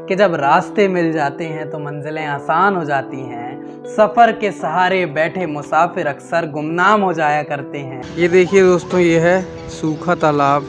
कि जब रास्ते मिल जाते हैं तो मंजिलें आसान हो जाती हैं। सफ़र के सहारे बैठे मुसाफिर अक्सर गुमनाम हो जाया करते हैं। ये देखिए दोस्तों, ये है सूखा तालाब।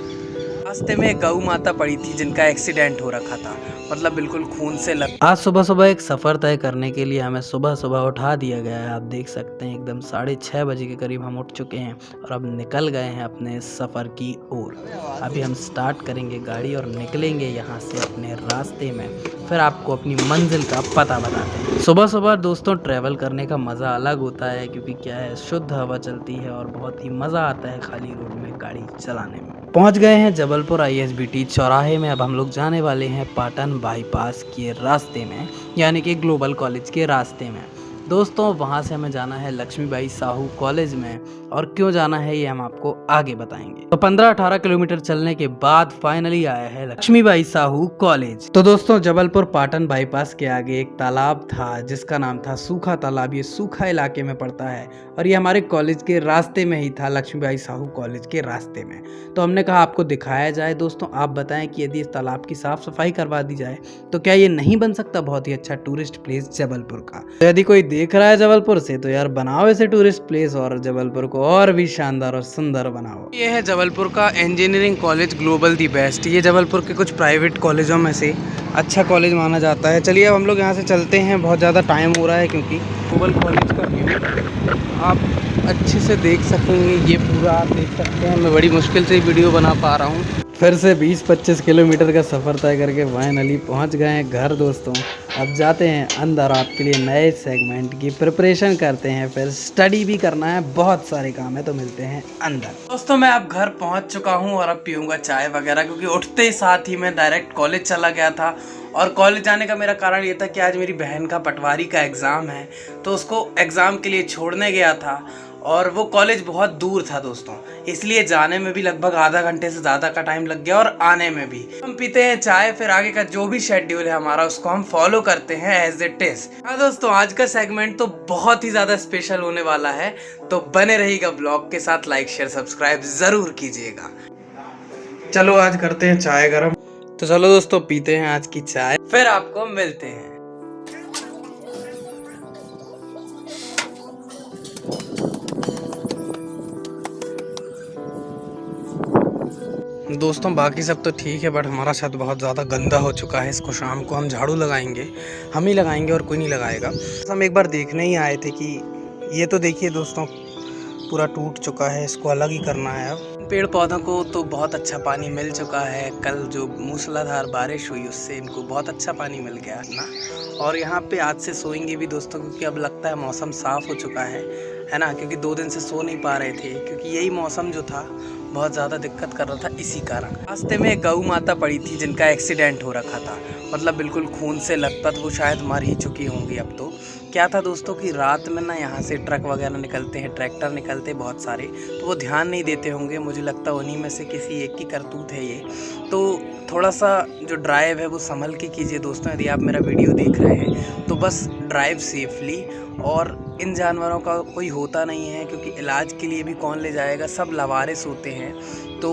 रास्ते में गऊ माता पड़ी थी जिनका एक्सीडेंट हो रखा था, मतलब बिल्कुल खून से लग। आज सुबह सुबह एक सफ़र तय करने के लिए हमें सुबह सुबह उठा दिया गया है। आप देख सकते हैं एकदम 6:30 बजे के करीब हम उठ चुके हैं और अब निकल गए हैं अपने सफ़र की ओर। अभी हम स्टार्ट करेंगे गाड़ी और निकलेंगे यहाँ से अपने रास्ते में, फिर आपको अपनी मंजिल का पता बताते हैं। सुबह सुबह दोस्तों ट्रैवल करने का मज़ा अलग होता है, क्योंकि क्या है, शुद्ध हवा चलती है और बहुत ही मज़ा आता है खाली रोड में गाड़ी चलाने में। पहुंच गए हैं जबलपुर ISBT चौराहे में। अब हम लोग जाने वाले हैं पाटन बाईपास के रास्ते में, यानी कि ग्लोबल कॉलेज के रास्ते में। दोस्तों वहां से हमें जाना है लक्ष्मीबाई साहू कॉलेज में, और क्यों जाना है ये हम आपको आगे बताएंगे। तो 15-18 किलोमीटर चलने के बाद फाइनली आया है लक्ष्मीबाई साहू कॉलेज। तो दोस्तों जबलपुर पाटन बाईपास के आगे एक तालाब था जिसका नाम था सूखा तालाब। ये सूखा इलाके में पड़ता है और ये हमारे कॉलेज के रास्ते में ही था, लक्ष्मीबाई साहू कॉलेज के रास्ते में। तो हमने कहा आपको दिखाया जाए। दोस्तों आप बताएं कि यदि इस तालाब की साफ सफाई करवा दी जाए तो क्या ये नहीं बन सकता बहुत ही अच्छा टूरिस्ट प्लेस जबलपुर का। तो यदि कोई देख रहा है जबलपुर से तो यार बनाओ इसे टूरिस्ट प्लेस और जबलपुर को और भी शानदार और सुंदर बनाओ। ये है जबलपुर का engineering college global the best. ये जबलपुर के कुछ प्राइवेट कॉलेजों में से अच्छा कॉलेज माना जाता है। चलिए अब हम लोग यहाँ से चलते हैं, बहुत ज़्यादा टाइम हो रहा है क्योंकि ग्लोबल कॉलेज का व्यू आप अच्छे से देख सकेंगे। ये पूरा आप देख सकते हैं। मैं बड़ी मुश्किल से वीडियो बना पा रहा हूँ। फिर से 20-25 किलोमीटर का सफ़र तय करके फाइनली पहुँच गए हैं घर दोस्तों। अब जाते हैं अंदर, आपके लिए नए सेगमेंट की प्रिपरेशन करते हैं, फिर स्टडी भी करना है, बहुत सारे काम है। तो मिलते हैं अंदर। दोस्तों मैं अब घर पहुँच चुका हूँ और अब पीऊँगा चाय वगैरह, क्योंकि उठते ही साथ ही मैं डायरेक्ट कॉलेज चला गया था। और कॉलेज जाने का मेरा कारण ये था कि आज मेरी बहन का पटवारी का एग्ज़ाम है, तो उसको एग्ज़ाम के लिए छोड़ने गया था और वो कॉलेज बहुत दूर था दोस्तों, इसलिए जाने में भी लगभग आधा घंटे से ज़्यादा का टाइम लग गया और आने में भी। हम पीते हैं चाय, फिर आगे का जो भी शेड्यूल है हमारा उसको हम फॉलो करते हैं एज इट इज़। हाँ दोस्तों आज का सेगमेंट तो बहुत ही ज़्यादा स्पेशल होने वाला है, तो बने रहिएगा ब्लॉग के साथ। लाइक शेयर सब्सक्राइब ज़रूर कीजिएगा। चलो आज करते हैं चाय गरम। तो चलो दोस्तों पीते हैं आज की चाय, फिर आपको मिलते हैं। दोस्तों बाकी सब तो ठीक है, बट हमारा छत बहुत ज़्यादा गंदा हो चुका है। इसको शाम को हम झाड़ू लगाएंगे, हम ही लगाएंगे और कोई नहीं लगाएगा। हम एक बार देखने ही आए थे कि ये तो देखिए दोस्तों पूरा टूट चुका है, इसको अलग ही करना है। अब पेड़ पौधों को तो बहुत अच्छा पानी मिल चुका है। कल जो मूसलाधार बारिश हुई उससे इनको बहुत अच्छा पानी मिल गया ना। और यहाँ पे आज से सोएंगे भी दोस्तों, क्योंकि अब लगता है मौसम साफ़ हो चुका है ना, क्योंकि 2 दिन से सो नहीं पा रहे थे, क्योंकि यही मौसम जो था बहुत ज़्यादा दिक्कत कर रहा था इसी कारण। रास्ते में गऊ माता पड़ी थी जिनका एक्सीडेंट हो रखा था, मतलब बिल्कुल खून से लथपथ, वो शायद मर ही चुकी होंगी अब तो। क्या था दोस्तों कि रात में ना यहाँ से ट्रक वगैरह निकलते हैं, ट्रैक्टर निकलते हैं बहुत सारे, तो वो ध्यान नहीं देते होंगे। मुझे लगता है उन्हीं में से किसी एक की करतूत है ये। तो थोड़ा सा जो ड्राइव है वो संभल के कीजिए दोस्तों। यदि आप मेरा वीडियो देख रहे हैं तो बस ड्राइव सेफली। और इन जानवरों का कोई होता नहीं है, क्योंकि इलाज के लिए भी कौन ले जाएगा, सब लावारिस होते हैं, तो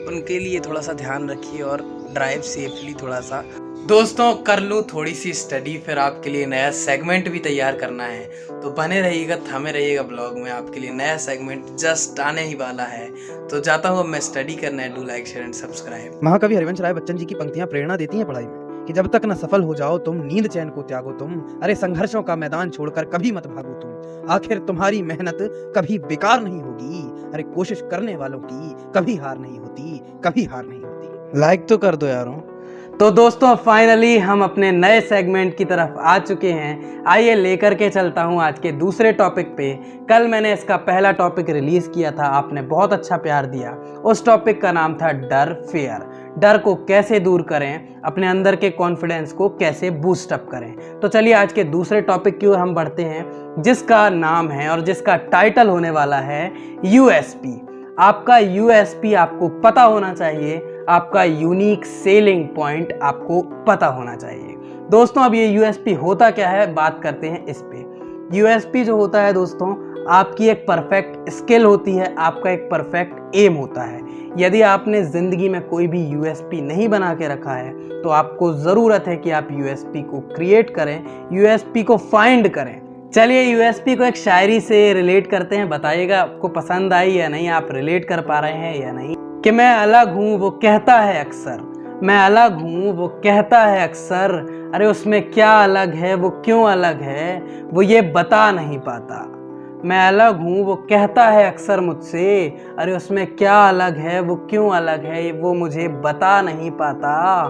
उनके लिए थोड़ा सा ध्यान रखिए और ड्राइव सेफली थोड़ा सा। दोस्तों कर लूँ थोड़ी सी स्टडी, फिर आपके लिए नया सेगमेंट भी तैयार करना है, तो बने रहिएगा, थमे रहिएगा ब्लॉग में। आपके लिए नया सेगमेंट जस्ट आने ही वाला है। तो जाता हूँ अब मैं स्टडी करना है। Do like share and subscribe. महाकवि हरिवंश राय बच्चन जी की पंक्तियां प्रेरणा देती हैं पढ़ाई में कि जब तक न सफल हो जाओ तुम, नींद चैन को त्यागो तुम, अरे संघर्षों का मैदान छोड़कर कभी मत भागो तुम, आखिर तुम्हारी मेहनत कभी बेकार नहीं होगी, अरे कोशिश करने वालों की कभी हार नहीं होती, कभी हार नहीं होती। लाइक तो कर दो यारों। तो दोस्तों फाइनली हम अपने नए सेगमेंट की तरफ आ चुके हैं। आइए लेकर के चलता हूं आज के दूसरे टॉपिक पे। कल मैंने इसका पहला टॉपिक रिलीज़ किया था, आपने बहुत अच्छा प्यार दिया। उस टॉपिक का नाम था डर, फियर। डर को कैसे दूर करें, अपने अंदर के कॉन्फिडेंस को कैसे बूस्ट अप करें। तो चलिए आज के दूसरे टॉपिक की ओर हम बढ़ते हैं, जिसका नाम है और जिसका टाइटल होने वाला है USP। आपका USP आपको पता होना चाहिए, आपका यूनिक सेलिंग पॉइंट आपको पता होना चाहिए। दोस्तों अब ये USP होता क्या है, बात करते हैं इस पे। USP जो होता है दोस्तों, आपकी एक परफेक्ट स्किल होती है, आपका एक परफेक्ट एम होता है। यदि आपने ज़िंदगी में कोई भी यूएसपी नहीं बना के रखा है तो आपको ज़रूरत है कि आप यूएसपी को क्रिएट करें, यूएसपी को फाइंड करें। चलिए यूएसपी को एक शायरी से रिलेट करते हैं, बताइएगा आपको पसंद आई या नहीं, आप रिलेट कर पा रहे हैं या नहीं। कि मैं अलग हूँ वो कहता है अक्सर, मैं अलग हूँ वो कहता है अक्सर, अरे उसमें क्या अलग है वो क्यों अलग है वो ये बता नहीं पाता। मैं अलग हूँ वो कहता है अक्सर मुझसे, अरे उसमें क्या अलग है वो क्यों अलग है वो मुझे बता नहीं पाता।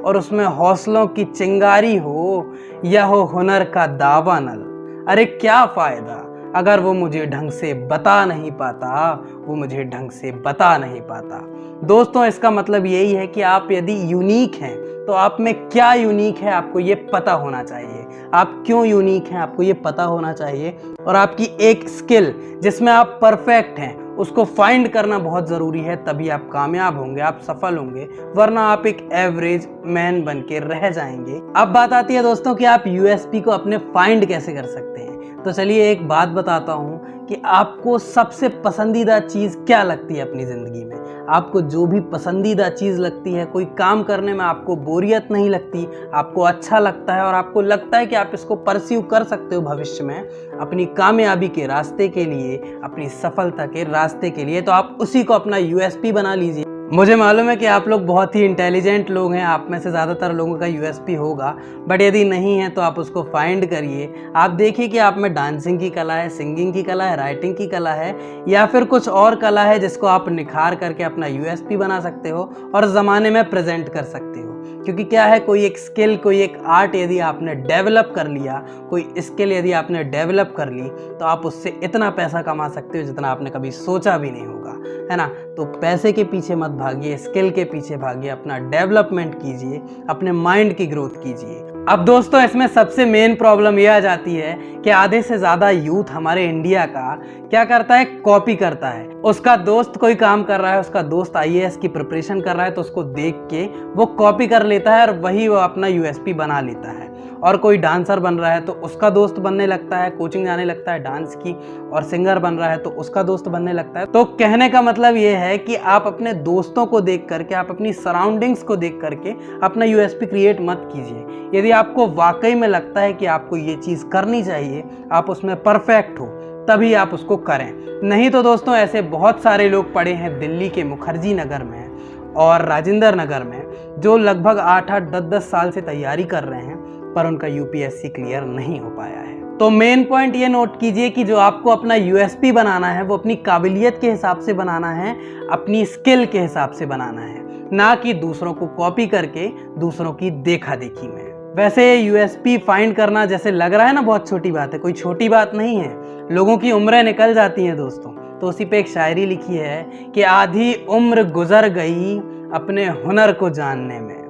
और उसमें हौसलों की चिंगारी हो या हो हुनर का दावानल, अरे क्या फ़ायदा अगर वो मुझे ढंग से बता नहीं पाता, वो मुझे ढंग से बता नहीं पाता। दोस्तों इसका मतलब यही है कि आप यदि यूनिक हैं तो आप में क्या यूनिक है आपको ये पता होना चाहिए। आप क्यों यूनिक हैं आपको ये पता होना चाहिए। और आपकी एक स्किल जिसमें आप परफेक्ट हैं उसको फाइंड करना बहुत ज़रूरी है, तभी आप कामयाब होंगे, आप सफल होंगे, वरना आप एक एवरेज मैन बन के रह जाएंगे। अब बात आती है दोस्तों कि आप यूएसपी को अपने फाइंड कैसे कर सकते हैं। तो चलिए एक बात बताता हूँ कि आपको सबसे पसंदीदा चीज़ क्या लगती है अपनी ज़िंदगी में। आपको जो भी पसंदीदा चीज़ लगती है, कोई काम करने में आपको बोरियत नहीं लगती, आपको अच्छा लगता है और आपको लगता है कि आप इसको परस्यू कर सकते हो भविष्य में अपनी कामयाबी के रास्ते के लिए, अपनी सफलता के रास्ते के लिए, तो आप उसी को अपना यूएसपी बना लीजिए। मुझे मालूम है कि आप लोग बहुत ही इंटेलिजेंट लोग हैं, आप में से ज़्यादातर लोगों का यूएसपी होगा, बट यदि नहीं है तो आप उसको फाइंड करिए। आप देखिए कि आप में डांसिंग की कला है, सिंगिंग की कला है, राइटिंग की कला है या फिर कुछ और कला है जिसको आप निखार करके अपना यूएसपी बना सकते हो और ज़माने में प्रेजेंट कर सकते हो। क्योंकि क्या है, कोई एक स्किल, कोई एक आर्ट यदि आपने डेवलप कर लिया, कोई स्किल यदि आपने डेवलप कर ली तो आप उससे इतना पैसा कमा सकते हो जितना आपने कभी सोचा भी नहीं होगा, है ना। तो पैसे के पीछे मत भागिए, स्किल के पीछे भागिए, अपना डेवलपमेंट कीजिए, अपने माइंड की ग्रोथ कीजिए। अब दोस्तों इसमें सबसे मेन प्रॉब्लम यह आ जाती है कि आधे से ज़्यादा यूथ हमारे इंडिया का क्या करता है, कॉपी करता है। उसका दोस्त कोई काम कर रहा है, उसका दोस्त आईएएस की प्रिपरेशन कर रहा है तो उसको देख के वो कॉपी कर लेता है और वही वो अपना यूएसपी बना लेता है। और कोई डांसर बन रहा है तो उसका दोस्त बनने लगता है, कोचिंग जाने लगता है डांस की, और सिंगर बन रहा है तो उसका दोस्त बनने लगता है। तो कहने का मतलब ये है कि आप अपने दोस्तों को देख करके, आप अपनी सराउंडिंग्स को देख करके अपना यूएसपी क्रिएट मत कीजिए। यदि आपको वाकई में लगता है कि आपको ये चीज़ करनी चाहिए, आप उसमें परफेक्ट हो, तभी आप उसको करें। नहीं तो दोस्तों ऐसे बहुत सारे लोग पड़े हैं दिल्ली के मुखर्जी नगर में और राजेंद्र नगर में जो लगभग 8-8, 10-10 साल से तैयारी कर रहे हैं पर उनका यूपीएससी क्लियर नहीं हो पाया है। तो मेन पॉइंट ये नोट कीजिए कि जो आपको अपना यूएसपी बनाना है वो अपनी काबिलियत के हिसाब से बनाना है, अपनी स्किल के हिसाब से बनाना है, ना कि दूसरों को कॉपी करके दूसरों की देखा देखी में। वैसे यूएसपी फाइंड करना जैसे लग रहा है ना बहुत छोटी बात है, कोई छोटी बात नहीं है। लोगों की उम्रें निकल जाती हैं दोस्तों। तो उसी पे एक शायरी लिखी है कि आधी उम्र गुजर गई अपने हुनर को जानने में,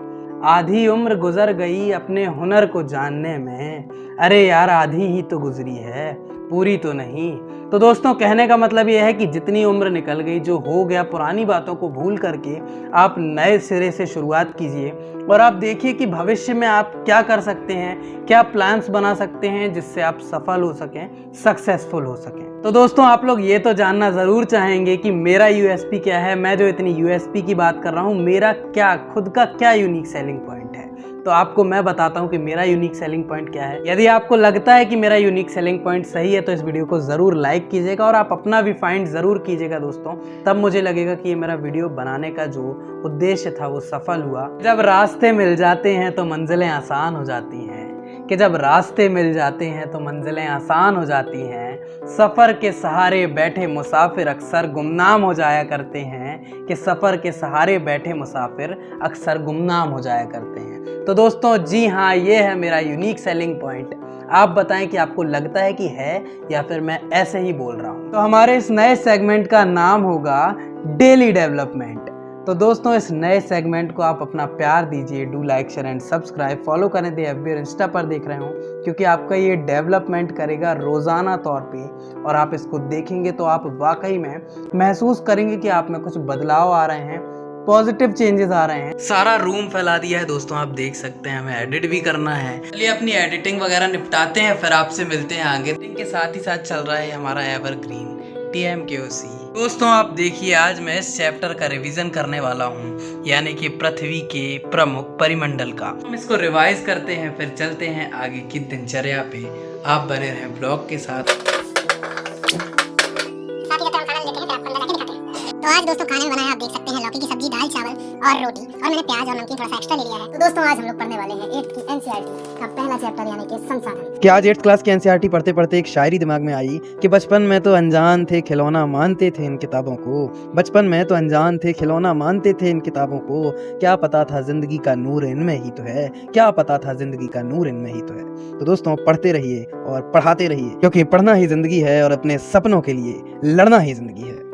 आधी उम्र गुजर गई अपने हुनर को जानने में, अरे यार आधी ही तो गुजरी है, पूरी तो नहीं। तो दोस्तों कहने का मतलब यह है कि जितनी उम्र निकल गई, जो हो गया, पुरानी बातों को भूल करके आप नए सिरे से शुरुआत कीजिए और आप देखिए कि भविष्य में आप क्या कर सकते हैं, क्या प्लान्स बना सकते हैं जिससे आप सफल हो सकें, सक्सेसफुल हो सकें। तो दोस्तों आप लोग ये तो जानना ज़रूर चाहेंगे कि मेरा यूएसपी क्या है, मैं जो इतनी यूएसपी की बात कर रहा हूँ, मेरा क्या खुद का क्या यूनिक सेलिंग पॉइंट है। तो आपको मैं बताता हूँ कि मेरा यूनिक सेलिंग पॉइंट क्या है। यदि आपको लगता है कि मेरा यूनिक सेलिंग पॉइंट सही है तो इस वीडियो को ज़रूर लाइक कीजिएगा और आप अपना भी फाइंड ज़रूर कीजिएगा दोस्तों, तब मुझे लगेगा कि ये मेरा वीडियो बनाने का जो उद्देश्य था वो सफल हुआ। जब रास्ते मिल जाते हैं तो मंजिलें आसान हो जाती हैं, कि जब रास्ते मिल जाते हैं तो मंजिलें आसान हो जाती हैं। सफ़र के सहारे बैठे मुसाफिर अक्सर गुमनाम हो जाया करते हैं, कि सफ़र के सहारे बैठे मुसाफिर अक्सर गुमनाम हो जाया करते हैं। तो दोस्तों जी हाँ, ये है मेरा यूनिक सेलिंग पॉइंट। आप बताएं कि आपको लगता है कि है या फिर मैं ऐसे ही बोल रहा हूँ। तो हमारे इस नए सेगमेंट का नाम होगा डेली डेवलपमेंट। तो दोस्तों इस नए सेगमेंट को आप अपना प्यार दीजिए, do like share and subscribe, follow करें दे एफबी और इंस्टा पर देख रहे हो, क्योंकि आपका ये डेवलपमेंट करेगा रोज़ाना तौर पे और आप इसको देखेंगे तो आप वाकई में महसूस करेंगे कि आप में कुछ बदलाव आ रहे हैं, पॉजिटिव चेंजेस आ रहे हैं। सारा रूम फैला दिया है दोस्तों, आप देख सकते हैं, हमें एडिट भी करना है। चलिए अपनी एडिटिंग वगैरह निपटाते हैं, फिर आपसे मिलते हैं आगे। के साथ ही साथ चल रहा है हमारा एवरग्रीन TMKOC दोस्तों आप देखिए, आज मैं इस चैप्टर का रिवीजन करने वाला हूँ, यानी कि पृथ्वी के प्रमुख परिमंडल का। हम इसको रिवाइज करते हैं, फिर चलते हैं आगे की दिनचर्या पे। आप बने रहें ब्लॉग के साथ। तो आज दोस्तों खाने में बनाया, आप देख सकते हैं, लौकी की सब्जी, दाल चावल और रोटी, और मैंने प्याज और नमकीन थोड़ा सा एक्स्ट्रा ले लिया है। तो दोस्तों आज हम लोग पढ़ने वाले हैं 8th की एनसीईआरटी का पहला चैप्टर, यानी कि संसाधन। कि आज 8th क्लास की एनसीईआरटी पढ़ते पढ़ते एक शायरी दिमाग में आई कि बचपन में तो अनजान थे खिलौना मानते थे इन किताबों को, बचपन में तो अनजान थे खिलौना मानते थे इन किताबों को, क्या पता था जिंदगी का नूर इनमें ही तो है, क्या पता था जिंदगी का नूर इनमें ही तो है। तो दोस्तों पढ़ते रहिए और पढ़ाते रहिए, क्योंकि पढ़ना ही जिंदगी है और अपने सपनों के लिए लड़ना ही जिंदगी है।